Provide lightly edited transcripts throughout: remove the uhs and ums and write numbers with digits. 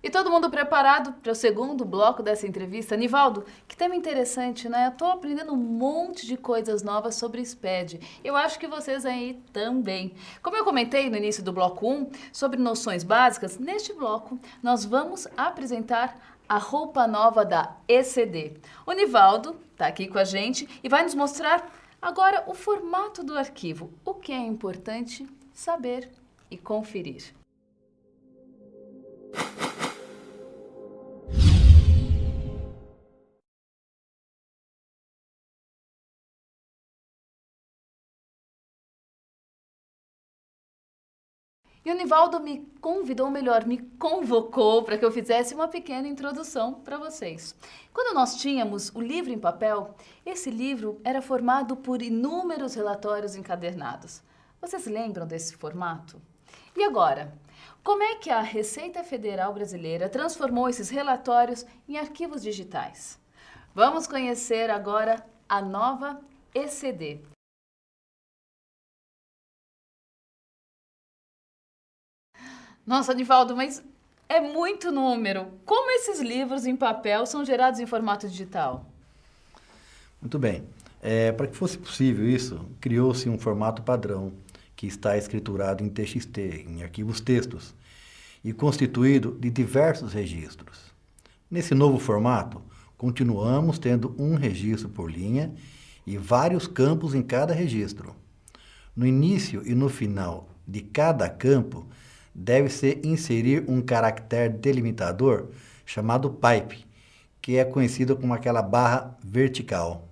E todo mundo preparado para o segundo bloco dessa entrevista? Nivaldo, que tema interessante, né? Eu tô aprendendo um monte de coisas novas sobre SPED. Eu acho que vocês aí também. Como eu comentei no início do bloco 1 sobre noções básicas, neste bloco nós vamos apresentar a roupa nova da ECD. O Nivaldo está aqui com a gente e vai nos mostrar agora o formato do arquivo, o que é importante saber e conferir. E o Nivaldo me convidou, ou melhor, me convocou para que eu fizesse uma pequena introdução para vocês. Quando nós tínhamos o livro em papel, esse livro era formado por inúmeros relatórios encadernados. Vocês lembram desse formato? E agora, como é que a Receita Federal Brasileira transformou esses relatórios em arquivos digitais? Vamos conhecer agora a nova ECD. Nossa, Nivaldo, mas é muito número. Como esses livros em papel são gerados em formato digital? Muito bem. Para que fosse possível isso, criou-se um formato padrão que está escriturado em TXT, em arquivos textos, e constituído de diversos registros. Nesse novo formato, continuamos tendo um registro por linha e vários campos em cada registro. No início e no final de cada campo, deve-se inserir um caractere delimitador chamado pipe, que é conhecido como aquela barra vertical.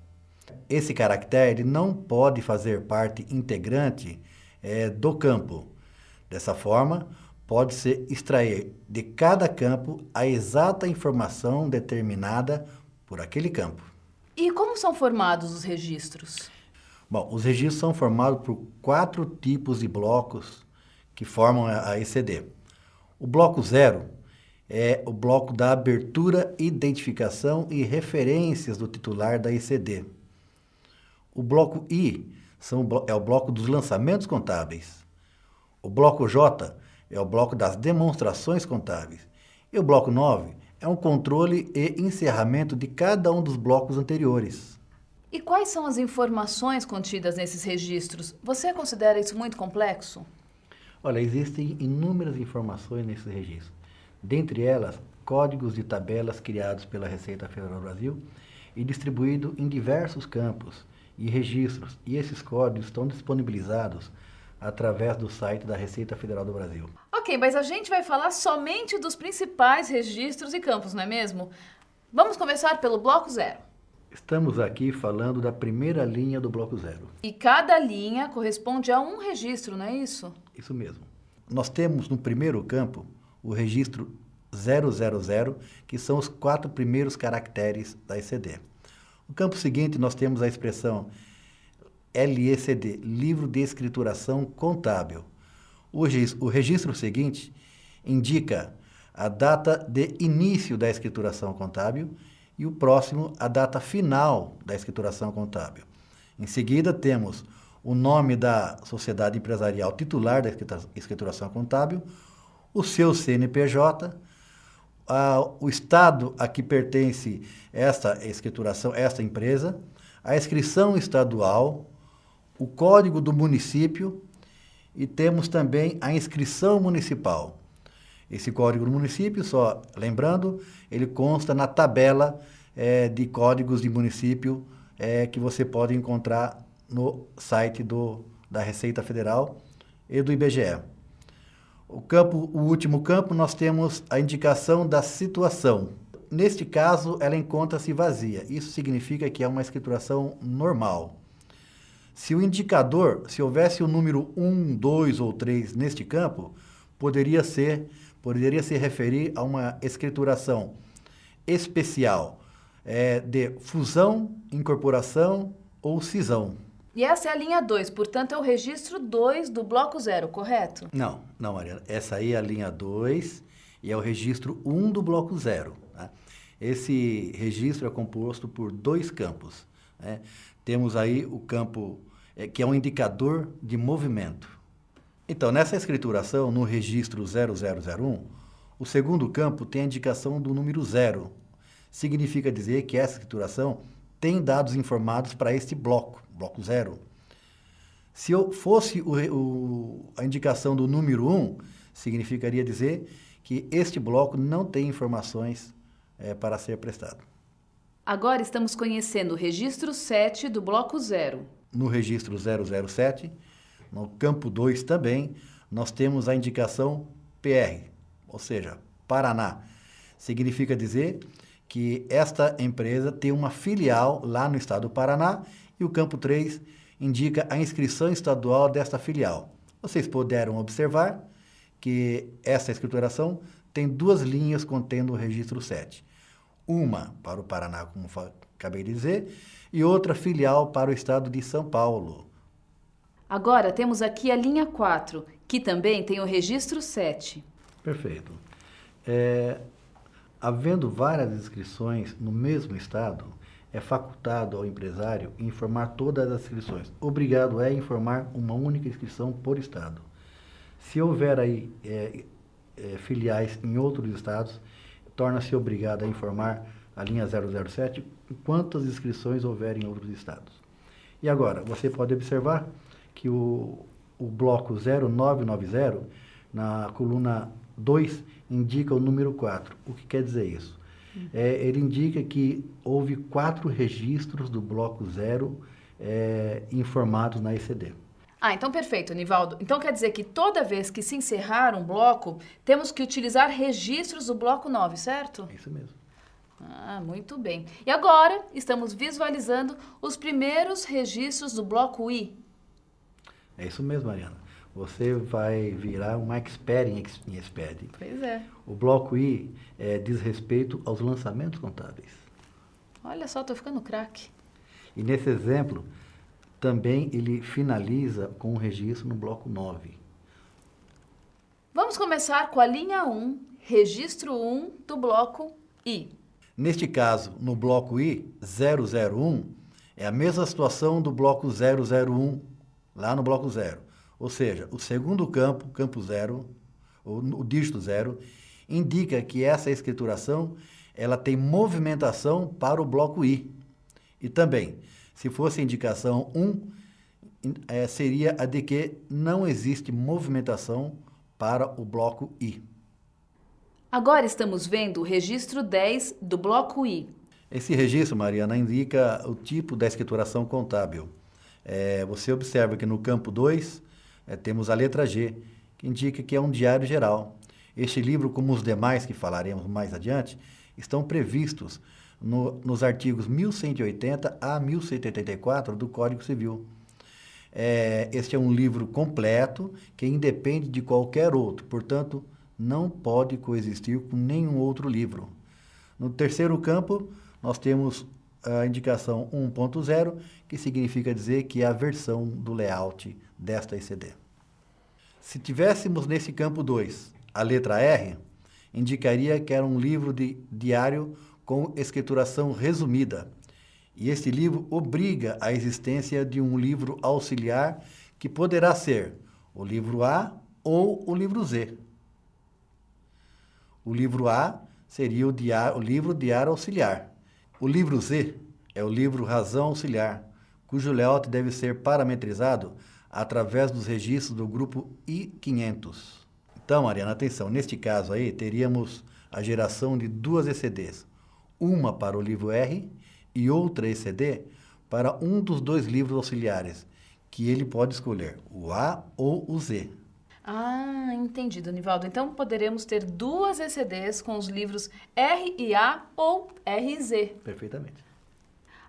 Esse caractere não pode fazer parte integrante do campo. Dessa forma, pode-se extrair de cada campo a exata informação determinada por aquele campo. E como são formados os registros? Bom, os registros são formados por 4 tipos de blocos que formam a ECD. O bloco 0 é o bloco da abertura, identificação e referências do titular da ECD. O bloco I é o bloco dos lançamentos contábeis. O bloco J é o bloco das demonstrações contábeis. E o bloco 9 é um controle e encerramento de cada um dos blocos anteriores. E quais são as informações contidas nesses registros? Você considera isso muito complexo? Olha, existem inúmeras informações nesses registros. Dentre elas, códigos de tabelas criados pela Receita Federal do Brasil e distribuídos em diversos campos e registros. E esses códigos estão disponibilizados através do site da Receita Federal do Brasil. Ok, mas a gente vai falar somente dos principais registros e campos, não é mesmo? Vamos começar pelo bloco 0. Estamos aqui falando da primeira linha do bloco 0. E cada linha corresponde a um registro, não é isso? Isso mesmo. Nós temos no primeiro campo o registro 000, que são os 4 primeiros caracteres da ECD. No campo seguinte, nós temos a expressão LECD, Livro de Escrituração Contábil. O registro seguinte indica a data de início da escrituração contábil e o próximo a data final da escrituração contábil. Em seguida, temos o nome da sociedade empresarial titular da escrituração contábil, o seu CNPJ, o estado a que pertence esta escrituração, esta empresa, a inscrição estadual, o código do município e temos também a inscrição municipal. Esse código do município, só lembrando, ele consta na tabela de códigos de município que você pode encontrar no site da Receita Federal e do IBGE. O último campo, nós temos a indicação da situação. Neste caso, ela encontra-se vazia. Isso significa que é uma escrituração normal. Se houvesse o número 1, 2 ou 3 neste campo, poderia se referir a uma escrituração especial de fusão, incorporação ou cisão. E essa é a linha 2, portanto é o registro 2 do bloco 0, correto? Não, Mariana. Essa aí é a linha 2 e é o registro 1 do bloco 0. Tá? Esse registro é composto por 2 campos. Né? Temos aí o campo que é um indicador de movimento. Então, nessa escrituração, no registro 0001, O segundo campo tem a indicação do número 0. Significa dizer que essa escrituração tem dados informados para este bloco 0. Se fosse a indicação do número 1, significaria dizer que este bloco não tem informações para ser prestado. Agora estamos conhecendo o registro 7 do bloco 0. No registro 007, no campo 2 também, nós temos a indicação PR, ou seja, Paraná. Significa dizer que esta empresa tem uma filial lá no estado do Paraná e o campo 3 indica a inscrição estadual desta filial. Vocês puderam observar que essa escrituração tem 2 linhas contendo o registro 7. Uma para o Paraná, como acabei de dizer, e outra filial para o estado de São Paulo. Agora temos aqui a linha 4, que também tem o registro 7. Perfeito. Havendo várias inscrições no mesmo estado, é facultado ao empresário informar todas as inscrições. Obrigado é informar uma única inscrição por estado. Se houver aí filiais em outros estados, torna-se obrigado a informar a linha 007 quantas inscrições houver em outros estados. E agora, você pode observar que o bloco 0990, na coluna 2, indica o número 4. O que quer dizer isso? Ele indica que houve 4 registros do bloco 0 informados na ECD. Então perfeito, Nivaldo. Então quer dizer que toda vez que se encerrar um bloco, temos que utilizar registros do bloco 9, certo? É isso mesmo. Muito bem. E agora estamos visualizando os primeiros registros do bloco I. É isso mesmo, Mariana. Você vai virar um expert em SPED. Pois é. O bloco I diz respeito aos lançamentos contábeis. Olha só, estou ficando craque. E nesse exemplo, também ele finaliza com o registro no bloco 9. Vamos começar com a linha 1, registro 1 do bloco I. Neste caso, no bloco I, 001, é a mesma situação do bloco 001, lá no bloco 0. Ou seja, o segundo campo, campo 0, o dígito 0, indica que essa escrituração ela tem movimentação para o bloco I. E também, se fosse a indicação 1, seria a de que não existe movimentação para o bloco I. Agora estamos vendo o registro 10 do bloco I. Esse registro, Mariana, indica o tipo da escrituração contábil. Você observa que no campo 2 temos a letra G, que indica que é um diário geral. Este livro, como os demais que falaremos mais adiante, estão previstos nos artigos 1180 a 1184 do Código Civil. Este é um livro completo que independe de qualquer outro, portanto, não pode coexistir com nenhum outro livro. No terceiro campo, nós temos a indicação 1.0, que significa dizer que é a versão do layout desta ECD. Se tivéssemos nesse campo 2 a letra R, indicaria que era um livro de diário com escrituração resumida. E este livro obriga a existência de um livro auxiliar que poderá ser o livro A ou o livro Z. O livro A seria o livro diário auxiliar. O livro Z é o livro razão auxiliar, cujo layout deve ser parametrizado através dos registros do grupo I500. Então, Mariana, atenção, neste caso aí teríamos a geração de 2 ECDs, uma para o livro R e outra ECD para um dos 2 livros auxiliares, que ele pode escolher, o A ou o Z. Entendido, Nivaldo. Então, poderemos ter 2 ECDs com os livros R e A ou R e Z. Perfeitamente.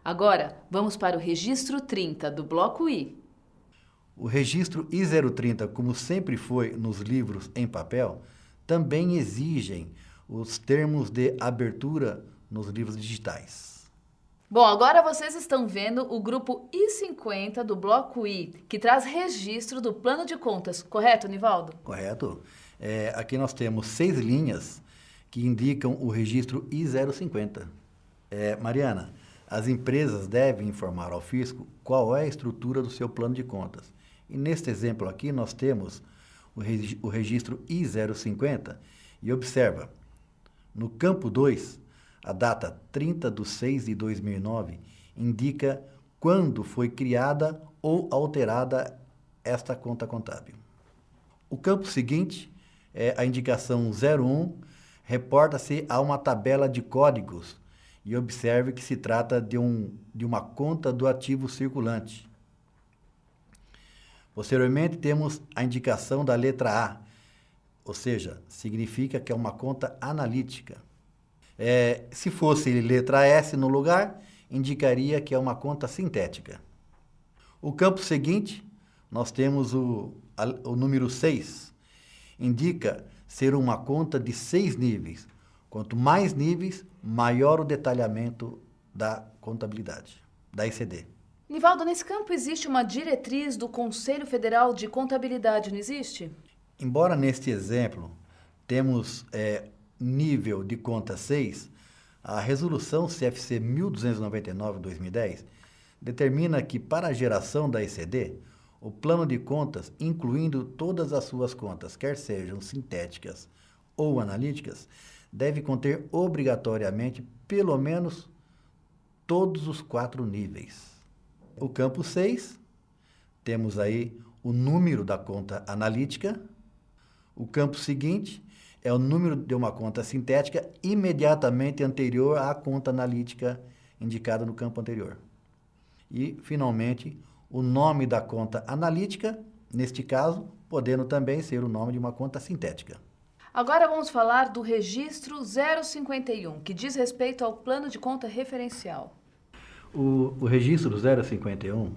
Agora, vamos para o registro 30 do bloco I. O registro I030, como sempre foi nos livros em papel, também exigem os termos de abertura nos livros digitais. Bom, agora vocês estão vendo o grupo I50 do bloco I, que traz registro do plano de contas, correto, Nivaldo? Correto. Aqui nós temos 6 linhas que indicam o registro I050. Mariana, as empresas devem informar ao fisco qual é a estrutura do seu plano de contas. E neste exemplo aqui nós temos o registro I050 E observa, no campo 2, a data 30/6/2009 indica quando foi criada ou alterada esta conta contábil. O campo seguinte, a indicação 01, reporta-se a uma tabela de códigos e observe que se trata de uma conta do ativo circulante. Posteriormente, temos a indicação da letra A, ou seja, significa que é uma conta analítica. Se fosse letra S no lugar, indicaria que é uma conta sintética. O campo seguinte, nós temos o número 6, indica ser uma conta de 6 níveis. Quanto mais níveis, maior o detalhamento da contabilidade, da ECD. Nivaldo, nesse campo existe uma diretriz do Conselho Federal de Contabilidade, não existe? Embora neste exemplo temos nível de conta 6, a resolução CFC 1299/2010 determina que para a geração da ECD, o plano de contas, incluindo todas as suas contas, quer sejam sintéticas ou analíticas, deve conter obrigatoriamente pelo menos todos os 4 níveis. O campo 6, temos aí o número da conta analítica. O campo seguinte é o número de uma conta sintética imediatamente anterior à conta analítica indicada no campo anterior. E, finalmente, o nome da conta analítica, neste caso, podendo também ser o nome de uma conta sintética. Agora vamos falar do registro 051, que diz respeito ao plano de conta referencial. O registro 051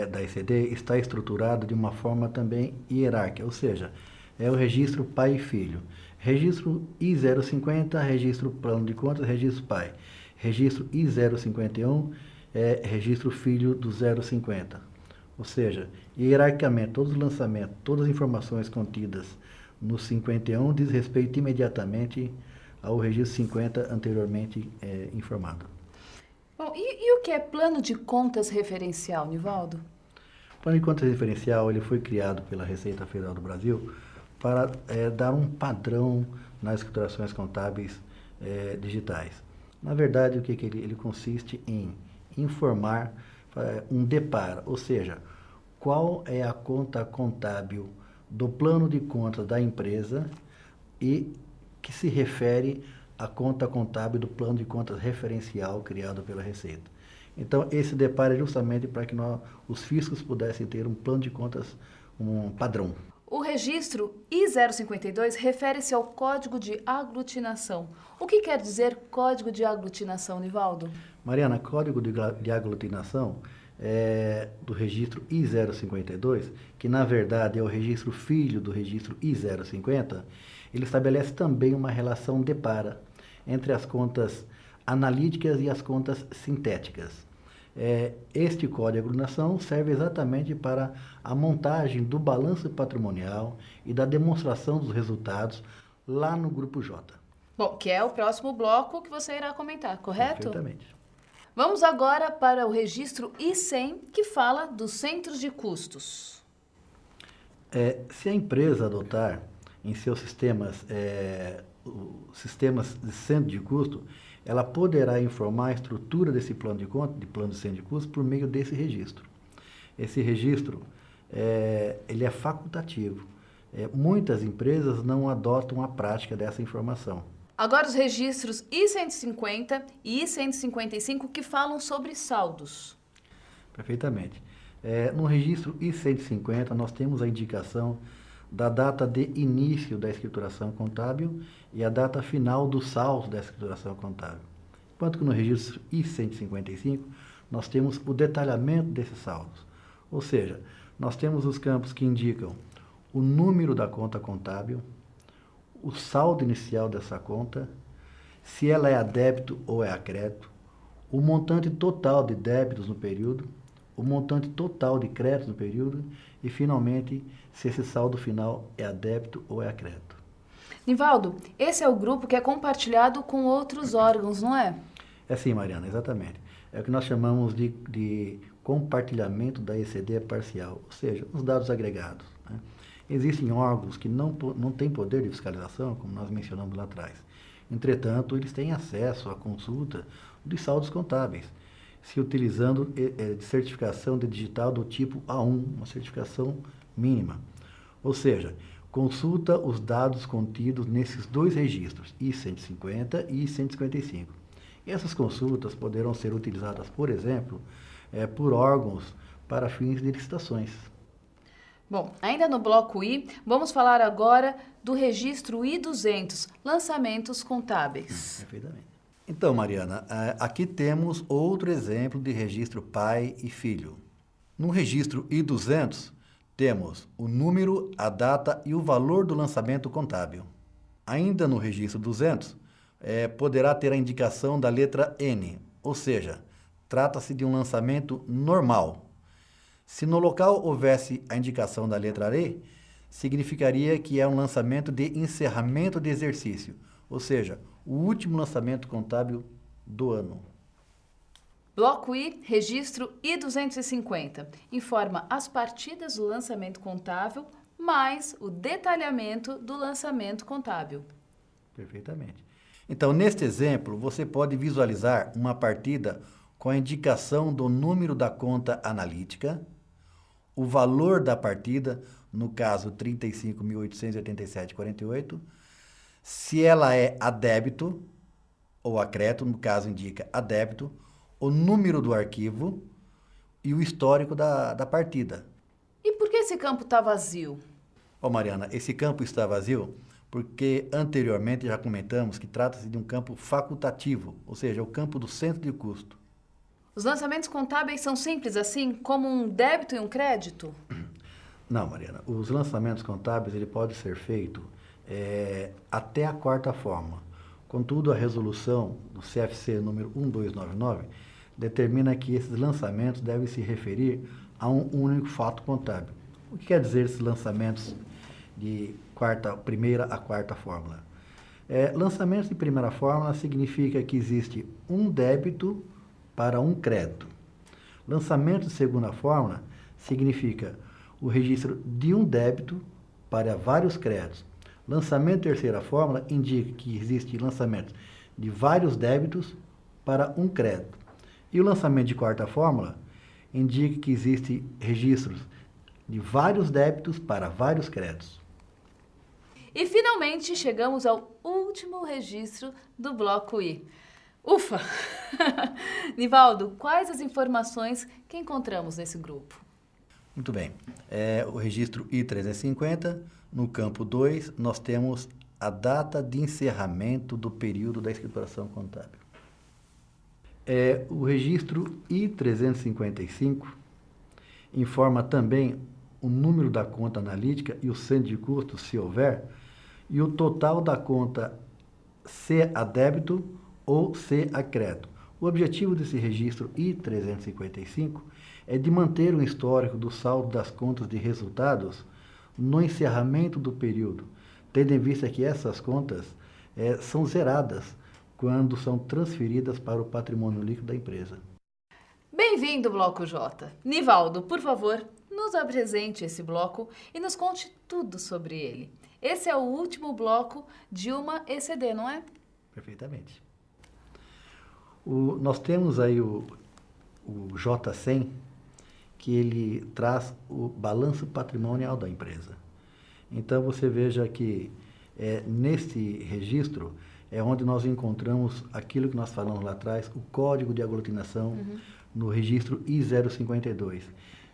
da ECD está estruturado de uma forma também hierárquica, ou seja, é o registro pai e filho. Registro I050, registro plano de contas, registro pai. Registro I051 é registro filho do 050. Ou seja, hierarquicamente, todos os lançamentos, todas as informações contidas no 51 diz respeito imediatamente ao registro 50 anteriormente informado. Bom, e o que é plano de contas referencial, Nivaldo? O plano de contas referencial ele foi criado pela Receita Federal do Brasil para dar um padrão nas escriturações contábeis digitais. Na verdade, o que ele consiste em informar um DEPAR, ou seja, qual é a conta contábil do plano de contas da empresa e que se refere à conta contábil do plano de contas referencial criado pela Receita. Então, esse DEPAR é justamente para que os fiscos pudessem ter um plano de contas, um padrão. O registro I052 refere-se ao Código de Aglutinação. O que quer dizer Código de Aglutinação, Nivaldo? Mariana, Código de Aglutinação é do registro I052, que na verdade é o registro filho do registro I050, ele estabelece também uma relação DEPAR entre as contas analíticas e as contas sintéticas. Este código de aglutinação serve exatamente para a montagem do balanço patrimonial e da demonstração dos resultados lá no Grupo J. Bom, que é o próximo bloco que você irá comentar, correto? Perfeitamente. Vamos agora para o registro I100, que fala dos centros de custos. Se a empresa adotar em seus sistemas sistemas de centro de custo, ela poderá informar a estrutura desse plano de conta, de plano de centro de custo, por meio desse registro. Esse registro ele é facultativo. Muitas empresas não adotam a prática dessa informação. Agora os registros I-150 e I-155 que falam sobre saldos. Perfeitamente. No registro I-150 nós temos a indicação da data de início da escrituração contábil e a data final do saldo da escrituração contábil. Enquanto que no registro I-155 nós temos o detalhamento desses saldos. Ou seja, nós temos os campos que indicam o número da conta contábil, o saldo inicial dessa conta, se ela é a débito ou é a crédito, o montante total de débitos no período, o montante total de créditos no período e, finalmente, se esse saldo final é a débito ou é a crédito. Nivaldo, esse é o grupo que é compartilhado com outros órgãos, não é? É sim, Mariana, exatamente. É o que nós chamamos de compartilhamento da ECD parcial, ou seja, os dados agregados, né? Existem órgãos que não têm poder de fiscalização, como nós mencionamos lá atrás. Entretanto, eles têm acesso à consulta dos saldos contábeis, se utilizando de certificação de digital do tipo A1, uma certificação mínima. Ou seja, consulta os dados contidos nesses dois registros, I-150 e I-155. Essas consultas poderão ser utilizadas, por exemplo, por órgãos para fins de licitações. Bom, ainda no bloco I, vamos falar agora do registro I-200, lançamentos contábeis. Perfeitamente. Então, Mariana, aqui temos outro exemplo de registro pai e filho. No registro I-200, temos o número, a data e o valor do lançamento contábil. Ainda no registro 200, poderá ter a indicação da letra N, ou seja, trata-se de um lançamento normal. Se no local houvesse a indicação da letra E, significaria que é um lançamento de encerramento de exercício, ou seja, o último lançamento contábil do ano. Bloco I, registro I-250, informa as partidas do lançamento contábil, mais o detalhamento do lançamento contábil. Perfeitamente. Então, neste exemplo, você pode visualizar uma partida com a indicação do número da conta analítica, o valor da partida, no caso 35.887,48, se ela é a débito ou a crédito, no caso indica a débito, o número do arquivo e o histórico da partida. E por que esse campo está vazio? Mariana, esse campo está vazio porque anteriormente já comentamos que trata-se de um campo facultativo, ou seja, o campo do centro de custo. Os lançamentos contábeis são simples assim, como um débito e um crédito? Não, Mariana. Os lançamentos contábeis ele pode ser feito até a quarta forma. Contudo, a resolução do CFC número 1299 determina que esses lançamentos devem se referir a um único fato contábil. O que quer dizer esses lançamentos de primeira a quarta fórmula? Lançamentos de primeira fórmula significa que existe um débito para um crédito. Lançamento de segunda fórmula significa o registro de um débito para vários créditos. Lançamento de terceira fórmula indica que existe lançamento de vários débitos para um crédito. E o lançamento de quarta fórmula indica que existe registros de vários débitos para vários créditos. E finalmente chegamos ao último registro do bloco I. Ufa! Nivaldo, quais as informações que encontramos nesse grupo? Muito bem. O registro I-350, no campo 2, nós temos a data de encerramento do período da escrituração contábil. O registro I-355 informa também o número da conta analítica e o centro de custos, se houver, e o total da conta se a débito ou se a crédito. O objetivo desse registro I-355 é de manter o histórico do saldo das contas de resultados no encerramento do período, tendo em vista que essas contas são zeradas quando são transferidas para o patrimônio líquido da empresa. Bem-vindo, Bloco J. Nivaldo, por favor, nos apresente esse bloco e nos conte tudo sobre ele. Esse é o último bloco de uma ECD, não é? Perfeitamente. Nós temos aí o J100, que ele traz o balanço patrimonial da empresa. Então, você veja que nesse registro é onde nós encontramos aquilo que nós falamos lá atrás, o código de aglutinação no registro I-052.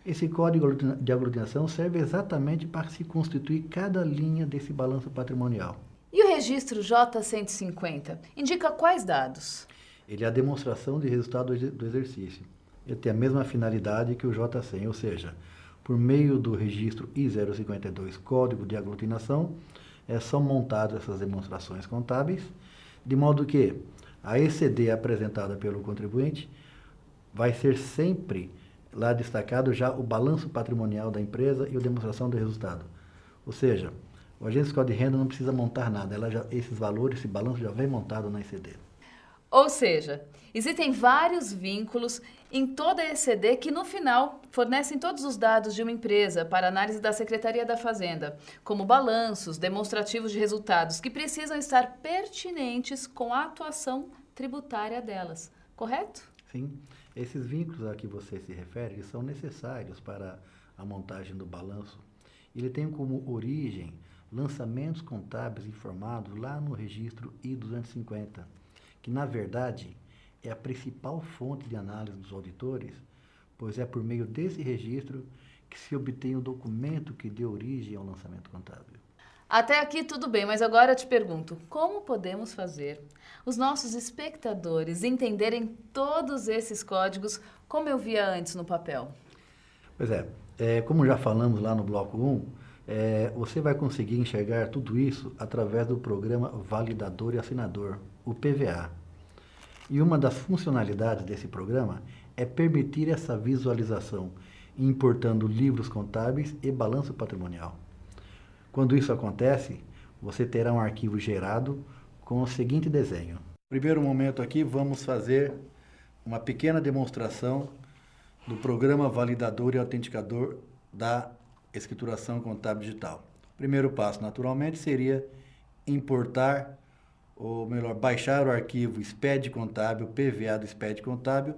Esse código de aglutinação serve exatamente para se constituir cada linha desse balanço patrimonial. E o registro J150 indica quais dados? Ele é a demonstração de resultado do exercício. Ele tem a mesma finalidade que o J100, ou seja, por meio do registro I-052, código de aglutinação, são montadas essas demonstrações contábeis, de modo que a ECD apresentada pelo contribuinte vai ser sempre lá destacado já o balanço patrimonial da empresa e a demonstração do resultado. Ou seja, o agente fiscal de renda não precisa montar nada, esses valores, esse balanço já vem montado na ECD. Ou seja, existem vários vínculos em toda a ECD que, no final, fornecem todos os dados de uma empresa para análise da Secretaria da Fazenda, como balanços, demonstrativos de resultados, que precisam estar pertinentes com a atuação tributária delas. Correto? Sim, esses vínculos a que você se refere eles são necessários para a montagem do balanço. Ele tem como origem lançamentos contábeis informados lá no registro I-250, que na verdade é a principal fonte de análise dos auditores, pois é por meio desse registro que se obtém o documento que deu origem ao lançamento contábil. Até aqui tudo bem, mas agora eu te pergunto, como podemos fazer os nossos espectadores entenderem todos esses códigos como eu via antes no papel? Pois como já falamos lá no bloco 1, você vai conseguir enxergar tudo isso através do programa Validador e Assinador, o PVA. E uma das funcionalidades desse programa é permitir essa visualização, importando livros contábeis e balanço patrimonial. Quando isso acontece, você terá um arquivo gerado com o seguinte desenho. No primeiro momento aqui, vamos fazer uma pequena demonstração do programa validador e autenticador da escrituração contábil digital. O primeiro passo, naturalmente, seria importar, ou melhor, baixar o arquivo SPED Contábil, PVA do SPED Contábil,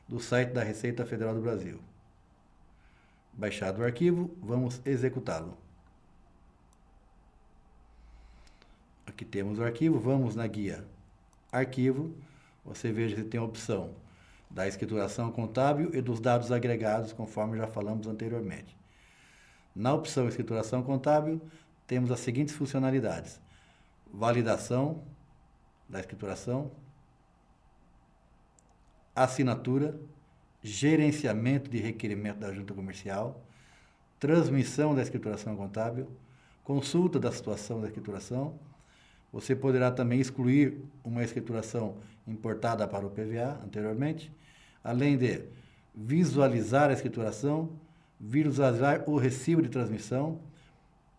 do site da Receita Federal do Brasil. Baixado o arquivo, vamos executá-lo. Aqui temos o arquivo, vamos na guia Arquivo, você veja que tem a opção da escrituração contábil e dos dados agregados, conforme já falamos anteriormente. Na opção escrituração contábil, temos as seguintes funcionalidades: validação da escrituração, assinatura, gerenciamento de requerimento da junta comercial, transmissão da escrituração contábil, consulta da situação da escrituração. Você poderá também excluir uma escrituração importada para o PVA anteriormente, além de visualizar a escrituração, visualizar o recibo de transmissão,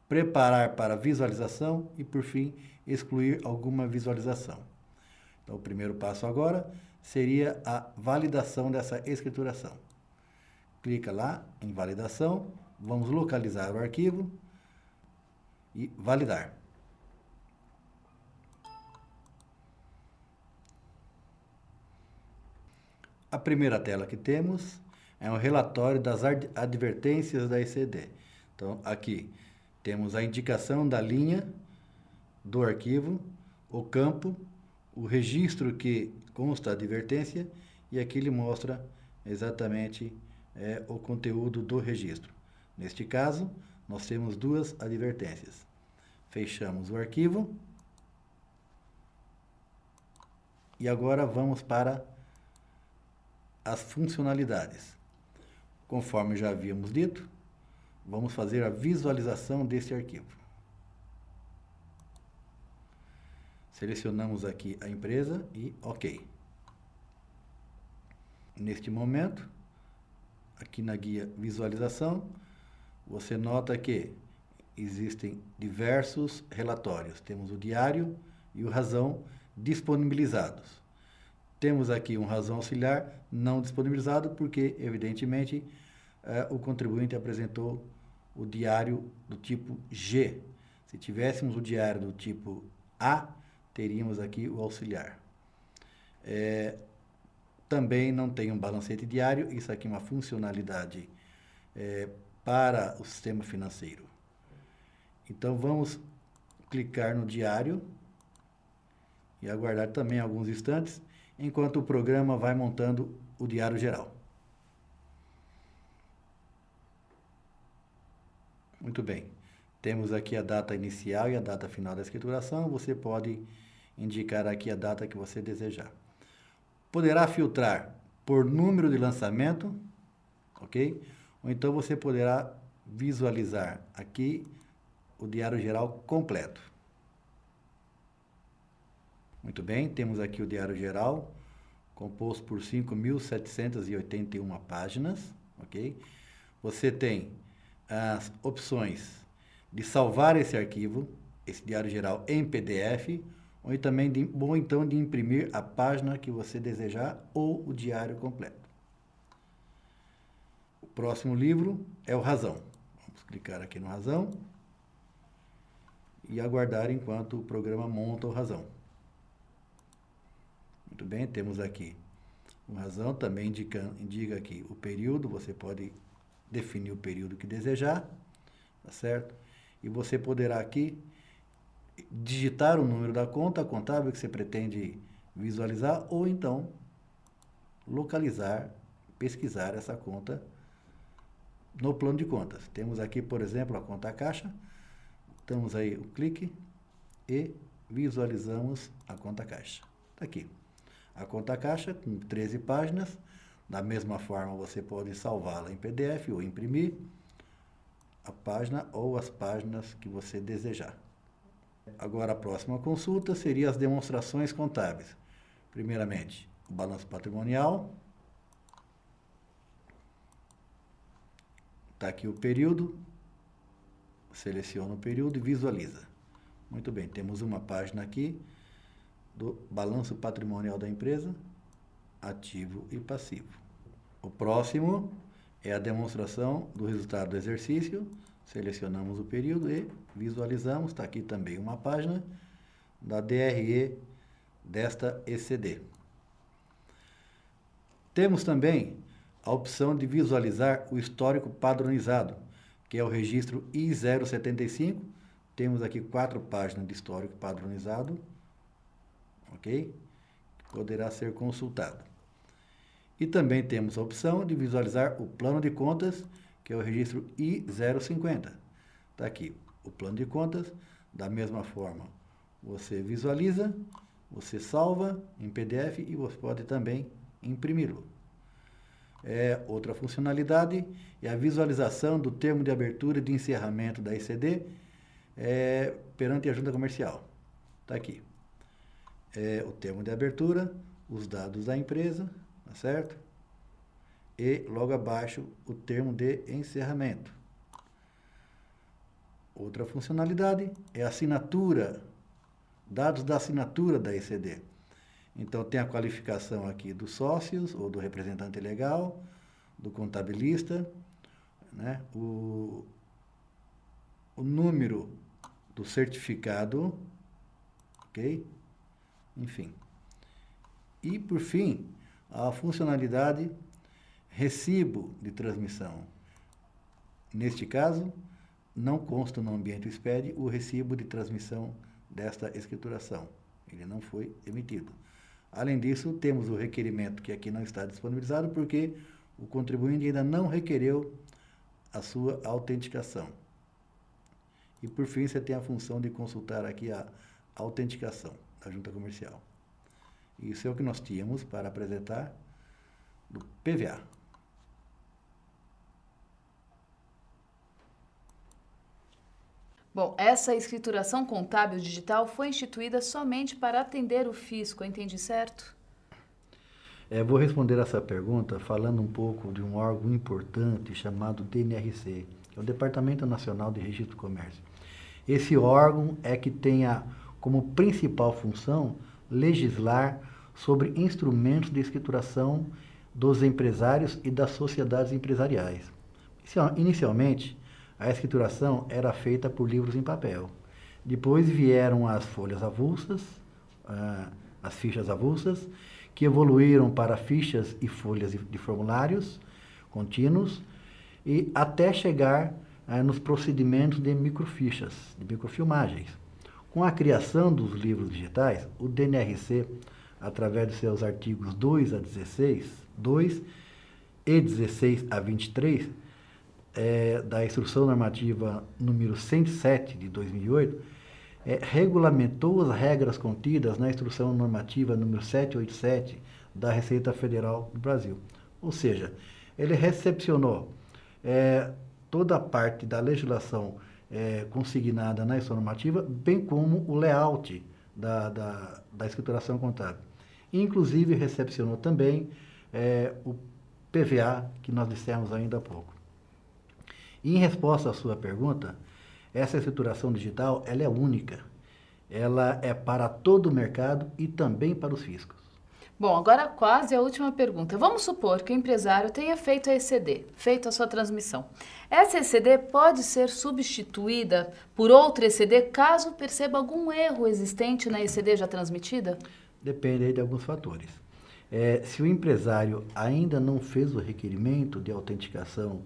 preparar para visualização e, por fim, excluir alguma visualização. Então, o primeiro passo agora seria a validação dessa escrituração. Clica lá em validação, vamos localizar o arquivo e validar. A primeira tela que temos é um relatório das advertências da ECD. Então, aqui temos a indicação da linha do arquivo, o campo, o registro que consta a advertência e aqui ele mostra exatamente o conteúdo do registro. Neste caso, nós temos duas advertências. Fechamos o arquivo e agora vamos para as funcionalidades. Conforme já havíamos dito, vamos fazer a visualização desse arquivo. Selecionamos aqui a empresa e OK. Neste momento, aqui na guia visualização, você nota que existem diversos relatórios. Temos o diário e o razão disponibilizados. Temos aqui um razão auxiliar não disponibilizado porque, evidentemente, o contribuinte apresentou o diário do tipo G. Se tivéssemos o diário do tipo A, teríamos aqui o auxiliar. Também não tem um balancete diário, isso aqui é uma funcionalidade para o sistema financeiro. Então, vamos clicar no diário e aguardar também alguns instantes, enquanto o programa vai montando o diário geral. Muito bem. Temos aqui a data inicial e a data final da escrituração. Você pode indicar aqui a data que você desejar. Poderá filtrar por número de lançamento, ok? Ou então você poderá visualizar aqui o diário geral completo. Muito bem, temos aqui o diário geral, composto por 5.781 páginas, ok? Você tem as opções de salvar esse arquivo, esse diário geral em PDF, ou então de imprimir a página que você desejar ou o diário completo. O próximo livro é o Razão. Vamos clicar aqui no Razão e aguardar enquanto o programa monta o Razão. Muito bem, temos aqui o Razão, também indica aqui o período, você pode definir o período que desejar, tá certo? E você poderá aqui digitar o número da conta contábil que você pretende visualizar ou então localizar, pesquisar essa conta no plano de contas. Temos aqui, por exemplo, a conta caixa. Damos aí o clique e visualizamos a conta caixa. Está aqui. A conta caixa com 13 páginas. Da mesma forma, você pode salvá-la em PDF ou imprimir a página ou as páginas que você desejar. Agora, a próxima consulta seria as demonstrações contábeis. Primeiramente, o balanço patrimonial. Está aqui o período. Seleciona o período e visualiza. Muito bem, temos uma página aqui do balanço patrimonial da empresa, ativo e passivo. O próximo é a demonstração do resultado do exercício. Selecionamos o período e visualizamos. Está aqui também uma página da DRE desta ECD. Temos também a opção de visualizar o histórico padronizado, que é o registro I075. Temos aqui 4 páginas de histórico padronizado, ok? Que poderá ser consultado. E também temos a opção de visualizar o plano de contas, que é o registro I050. Está aqui o plano de contas. Da mesma forma, você visualiza, você salva em PDF e você pode também imprimi-lo. Outra funcionalidade é a visualização do termo de abertura e de encerramento da ECD perante a junta comercial. Está aqui. O termo de abertura, os dados da empresa, tá certo? E logo abaixo o termo de encerramento. Outra funcionalidade é a assinatura, dados da assinatura da ECD. Então, tem a qualificação aqui dos sócios ou do representante legal, do contabilista, né? O número do certificado, ok? Enfim. E, por fim, a funcionalidade recibo de transmissão. Neste caso, não consta no ambiente SPED o recibo de transmissão desta escrituração. Ele não foi emitido. Além disso, temos o requerimento que aqui não está disponibilizado porque o contribuinte ainda não requereu a sua autenticação. E, por fim, você tem a função de consultar aqui a autenticação da junta comercial. Isso é o que nós tínhamos para apresentar do PVA. Bom, essa escrituração contábil digital foi instituída somente para atender o fisco, eu entendi certo? Vou responder essa pergunta falando um pouco de um órgão importante chamado DNRC, que é o Departamento Nacional de Registro do Comércio. Esse órgão é que tem como principal função legislar sobre instrumentos de escrituração dos empresários e das sociedades empresariais. Inicialmente, a escrituração era feita por livros em papel. Depois vieram as folhas avulsas, as fichas avulsas, que evoluíram para fichas e folhas de formulários contínuos, e até chegar nos procedimentos de microfichas, de microfilmagens. Com a criação dos livros digitais, o DNRC, através de seus artigos 2 a 16, 2 e 16 a 23, da Instrução Normativa número 107 de 2008, regulamentou as regras contidas na Instrução Normativa número 787 da Receita Federal do Brasil. Ou seja, ele recepcionou toda a parte da legislação consignada na Instrução Normativa, bem como o layout da escrituração contábil. Inclusive, recepcionou também o PVA, que nós dissemos ainda há pouco. E em resposta à sua pergunta, essa escrituração digital ela é única. ela é para todo o mercado e também para os fiscos. Bom, agora quase a última pergunta. Vamos supor que o empresário tenha feito a ECD, feito a sua transmissão. Essa ECD pode ser substituída por outra ECD caso perceba algum erro existente na ECD já transmitida? Depende aí de alguns fatores. Se o empresário ainda não fez o requerimento de autenticação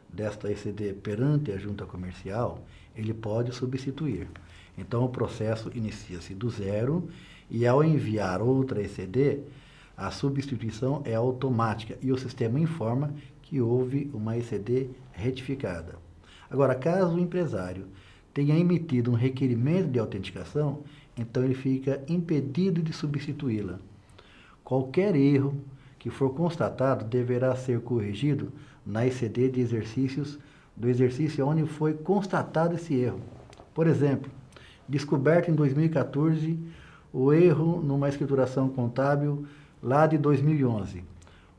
desta ECD perante a junta comercial, ele pode substituir. Então, o processo inicia-se do zero e, ao enviar outra ECD, a substituição é automática e o sistema informa que houve uma ECD retificada. Agora, caso o empresário tenha emitido um requerimento de autenticação, então ele fica impedido de substituí-la. Qualquer erro que for constatado deverá ser corrigido na ECD de exercícios do exercício onde foi constatado esse erro. Por exemplo, descoberto em 2014 o erro numa escrituração contábil lá de 2011.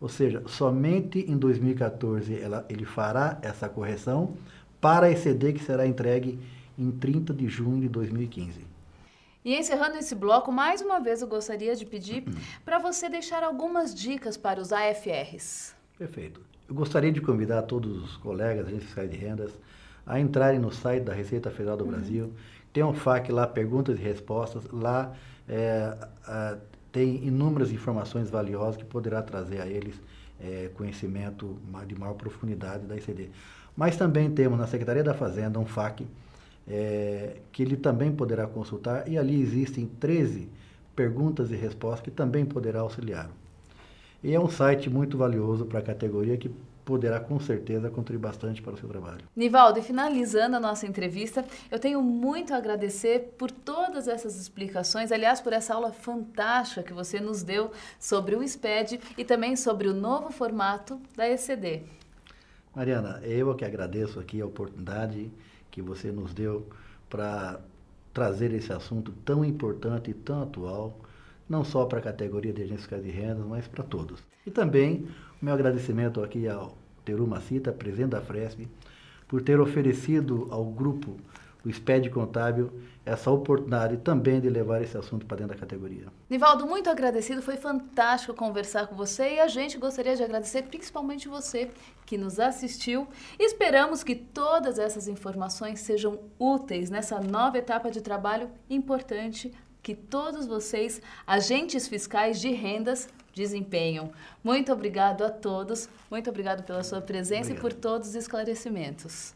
Ou seja, somente em 2014 ele fará essa correção para a ECD que será entregue em 30 de junho de 2015. E encerrando esse bloco, mais uma vez eu gostaria de pedir para você deixar algumas dicas para os AFRs. Perfeito. Eu gostaria de convidar todos os colegas, agentes fiscais de rendas, a entrarem no site da Receita Federal do Brasil. Tem um FAQ lá, perguntas e respostas. Lá tem inúmeras informações valiosas que poderá trazer a eles conhecimento de maior profundidade da ECD. Mas também temos na Secretaria da Fazenda um FAQ que ele também poderá consultar e ali existem 13 perguntas e respostas que também poderá auxiliar. E é um site muito valioso para a categoria que poderá com certeza contribuir bastante para o seu trabalho. Nivaldo, e finalizando a nossa entrevista, eu tenho muito a agradecer por todas essas explicações, aliás, por essa aula fantástica que você nos deu sobre o SPED e também sobre o novo formato da ECD. Mariana, eu que agradeço aqui a oportunidade que você nos deu para trazer esse assunto tão importante e tão atual, não só para a categoria de agentes fiscais de rendas, mas para todos. E também o meu agradecimento aqui ao Teru Macita, presidente da Fresp, por ter oferecido ao grupo do SPED Contábil essa oportunidade também de levar esse assunto para dentro da categoria. Nivaldo, muito agradecido, foi fantástico conversar com você e a gente gostaria de agradecer principalmente você que nos assistiu. Esperamos que todas essas informações sejam úteis nessa nova etapa de trabalho importante que todos vocês, agentes fiscais de rendas, desempenham. Muito obrigado a todos, muito obrigado pela sua presença e por todos os esclarecimentos.